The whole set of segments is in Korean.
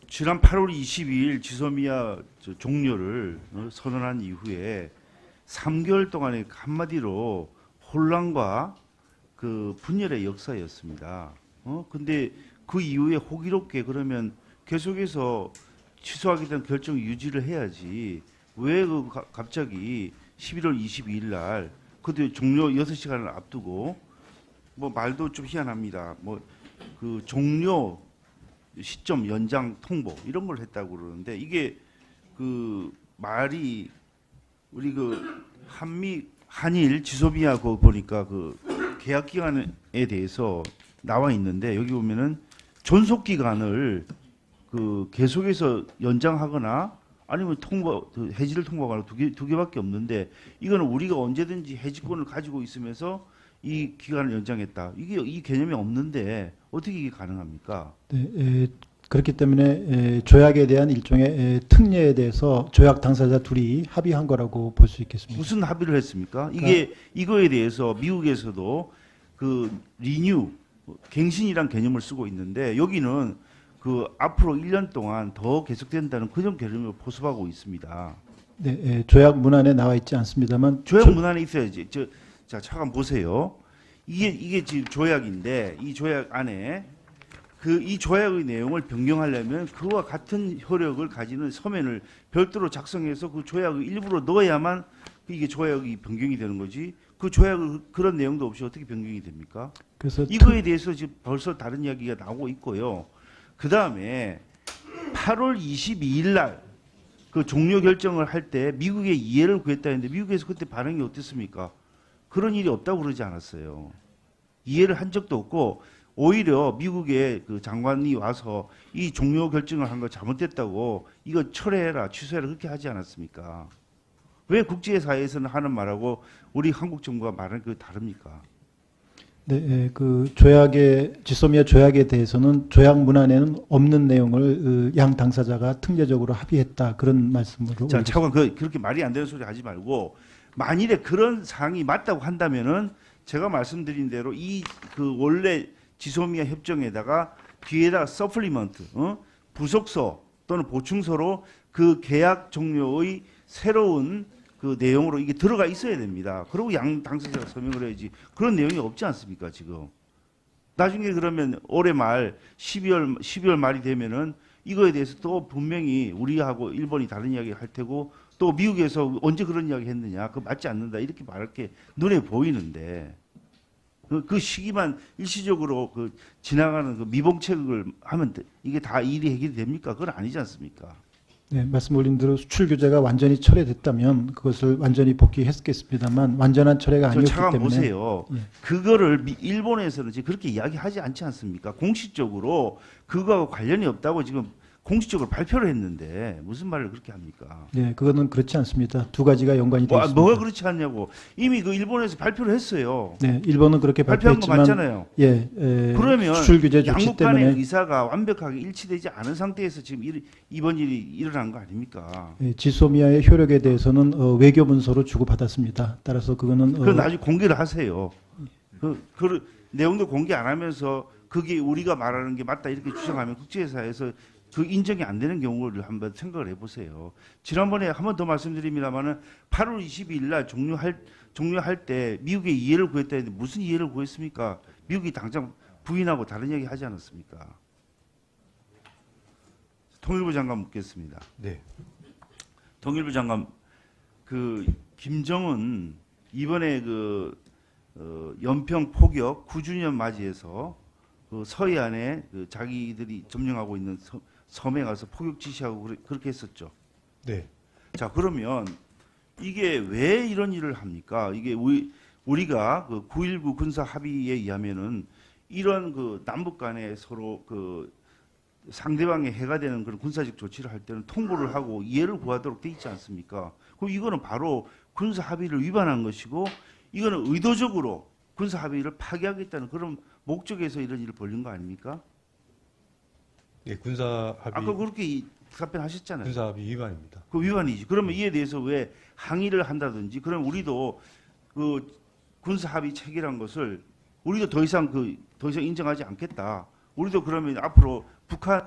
지난 8월 22일 지소미아 종료를 선언한 이후에 3개월 동안의 한마디로 혼란과 그 분열의 역사였습니다. 근데 그 이후에 호기롭게 그러면 계속해서 취소하게 된 결정 유지를 해야지 왜 갑자기 11월 22일 날 그때 종료 6시간을 앞두고 뭐 말도 좀 희한합니다. 뭐 그 종료 시점 연장 통보 이런 걸 했다고 그러는데 이게 그 말이 우리 그 한일 지소미아 그 보니까 그 계약 기간에 대해서 나와 있는데 여기 보면은 존속 기간을 그 계속해서 연장하거나 아니면 그 해지를 통보하거나 두 개밖에 없는데 이거는 우리가 언제든지 해지권을 가지고 있으면서 이 기간을 연장했다. 이게 이 개념이 없는데 어떻게 이게 가능합니까? 네, 그렇기 때문에 조약에 대한 일종의 특례에 대해서 조약 당사자 둘이 합의한 거라고 볼 수 있겠습니다. 무슨 합의를 했습니까? 이게 이거에 대해서 미국에서도 그 리뉴 갱신이란 개념을 쓰고 있는데 여기는 그 앞으로 1년 동안 더 계속된다는 그런 개념을 포섭하고 있습니다. 네, 조약 문안에 나와 있지 않습니다만 조약 문안에 있어야지. 자, 잠깐 보세요. 이게 지금 조약인데 이 조약 안에 이 조약의 내용을 변경하려면 그와 같은 효력을 가지는 서면을 별도로 작성해서 그 조약의 일부로 넣어야만 이게 조약이 변경이 되는 거지. 그 조약을 그런 내용도 없이 어떻게 변경이 됩니까? 그래서 이거에 대해서 지금 벌써 다른 이야기가 나오고 있고요. 그 다음에 8월 22일 날 그 종료 결정을 할 때 미국의 이해를 구했다 했는데 미국에서 그때 반응이 어땠습니까? 그런 일이 없다고 그러지 않았어요. 이해를 한 적도 없고 오히려 미국의 그 장관이 와서 이 종료 결정을 한 거 잘못됐다고 이거 철회해라 취소해라 그렇게 하지 않았습니까? 왜 국제사회에서는 하는 말하고 우리 한국 정부가 말하는 게 다릅니까? 네, 그 지소미아 조약에 대해서는 조약 문안에는 없는 내용을 양 당사자가 특례적으로 합의했다 그런 말씀으로. 자, 차관 그렇게 말이 안 되는 소리 하지 말고 만일에 그런 사항이 맞다고 한다면은 제가 말씀드린 대로 그 원래 지소미아 협정에다가 뒤에다가 서플리먼트, 부속서 또는 보충서로 그 계약 종료의 새로운 그 내용으로 이게 들어가 있어야 됩니다. 그리고 양 당사자가 서명을 해야지. 그런 내용이 없지 않습니까, 지금? 나중에 그러면 올해 말 12월 말이 되면은 이거에 대해서 또 분명히 우리하고 일본이 다른 이야기 할 테고 또 미국에서 언제 그런 이야기 했느냐. 그거 맞지 않는다. 이렇게 말할 게 눈에 보이는데 그 시기만 일시적으로 그 지나가는 그 미봉책을 하면 이게 다 일이 해결이 됩니까? 그건 아니지 않습니까? 네, 말씀 올린 대로 수출 규제가 완전히 철회됐다면 그것을 완전히 복귀했겠습니다만 완전한 철회가 아니었기 잠깐 때문에. 보세요. 예. 그거를 일본에서는 지금 그렇게 이야기하지 않지 않습니까? 공식적으로 그거하고 관련이 없다고 지금 공식적으로 발표를 했는데 무슨 말을 그렇게 합니까? 네, 그거는 그렇지 않습니다. 두 가지가 연관이 되어 있습니다. 뭐가 그렇지 않냐고. 이미 그 일본에서 발표를 했어요. 네, 일본은 그렇게 발표한 거 발표했지만 맞잖아요. 예, 그러면 수출 규제 조치 양국 간의 때문에 의사가 완벽하게 일치되지 않은 상태에서 지금 이번 일이 일어난 거 아닙니까? 지소미아의 효력에 대해서는 외교 문서로 주고받았습니다. 따라서 그거는 그건 나중에 공개를 하세요. 그 내용도 공개 안 하면서 그게 우리가 말하는 게 맞다 이렇게 주장하면 국제사회에서 그 인정이 안 되는 경우를 한번 생각을 해보세요. 지난번에 한 번 더 말씀드립니다만은 8월 22일 날 종료할 때 미국의 이해를 구했다 했는데 무슨 이해를 구했습니까? 미국이 당장 부인하고 다른 얘기 하지 않았습니까? 통일부 장관 묻겠습니다. 네. 통일부 장관 그 김정은 이번에 연평 포격 9주년 맞이해서 그 서해안에 그 자기들이 점령하고 있는 섬에 가서 포격 지시하고 그렇게 했었죠. 네. 자, 그러면 이게 왜 이런 일을 합니까? 이게 우리가 그 9.19 군사 합의에 의하면은 이런 그 남북 간에 서로 그 상대방에 해가 되는 그런 군사적 조치를 할 때는 통보를 하고 이해를 구하도록 돼 있지 않습니까? 그럼 이거는 바로 군사 합의를 위반한 것이고 이거는 의도적으로 군사 합의를 파기하겠다는 그런 목적에서 이런 일을 벌린 거 아닙니까? 네, 군사 합의. 아까 그렇게 답변하셨잖아요. 군사 합의 위반입니다. 그 위반이지. 그러면 이에 대해서 왜 항의를 한다든지 그럼 우리도 그 군사 합의 체결한 것을 우리도 더 이상 인정하지 않겠다. 우리도 그러면 앞으로 북한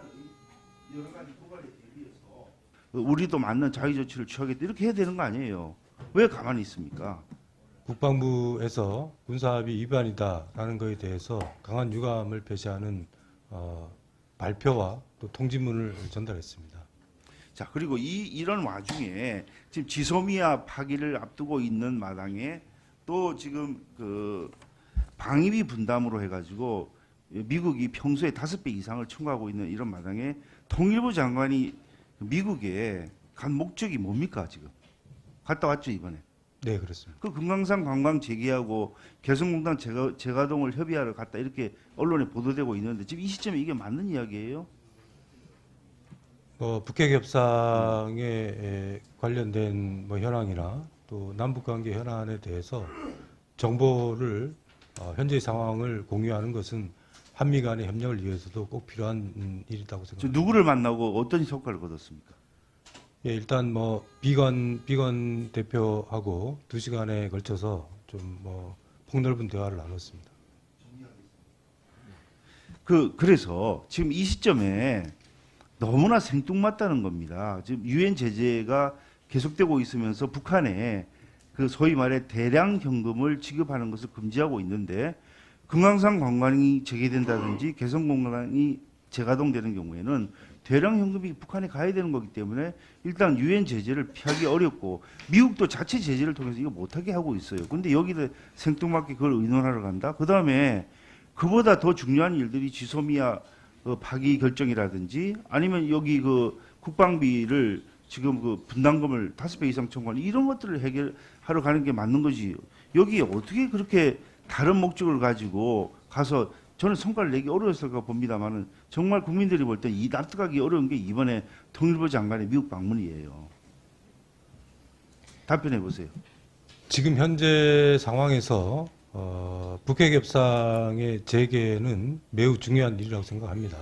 여러 가지 고발에 대비해서 우리도 맞는 자위 조치를 취하겠다 이렇게 해야 되는 거 아니에요? 왜 가만히 있습니까? 국방부에서 군사합의 위반이다라는 것에 대해서 강한 유감을 표시하는 발표와 또 통지문을 전달했습니다. 자, 그리고 이런 와중에 지금 지소미아 파기를 앞두고 있는 마당에 또 지금 그 방위비 분담으로 해가지고 미국이 평소에 5배 이상을 청구하고 있는 이런 마당에 통일부 장관이 미국에 간 목적이 뭡니까 지금? 갔다 왔죠 이번에. 네, 그렇습니다. 그 금강산 관광 재개하고 개성공단 재가동을 협의하러 갔다 이렇게 언론에 보도되고 있는데 지금 이 시점에 이게 맞는 이야기예요? 북핵 협상에 관련된 현황이나 또 남북 관계 현안에 대해서 정보를 현재 상황을 공유하는 것은 한미 간의 협력을 위해서도 꼭 필요한 일이라고 지금 생각합니다. 누구를 만나고 어떤 효과를 거뒀습니까? 예, 일단 비건 대표하고 2시간에 걸쳐서 좀 폭넓은 대화를 나눴습니다. 그래서 지금 이 시점에 너무나 생뚱맞다는 겁니다. 지금 유엔 제재가 계속되고 있으면서 북한에 그 소위 말해 대량 현금을 지급하는 것을 금지하고 있는데 금강산 관광이 재개된다든지 개성공단이 재가동되는 경우에는 대량 현금이 북한에 가야 되는 거기 때문에 일단 유엔 제재를 피하기 어렵고 미국도 자체 제재를 통해서 이거 못하게 하고 있어요. 근데 여기다 생뚱맞게 그걸 의논하러 간다? 그 다음에 그보다 더 중요한 일들이 지소미아 파기 결정이라든지 아니면 여기 그 국방비를 지금 그 분담금을 5배 이상 청구하는 이런 것들을 해결하러 가는 게 맞는 거지. 여기 어떻게 그렇게 다른 목적을 가지고 가서 저는 성과를 내기 어려웠을까 봅니다만은 정말 국민들이 볼 때 이 납득하기 어려운 게 이번에 통일부 장관의 미국 방문이에요. 답변해 보세요. 지금 현재 상황에서 북핵 협상의 재개는 매우 중요한 일이라고 생각합니다.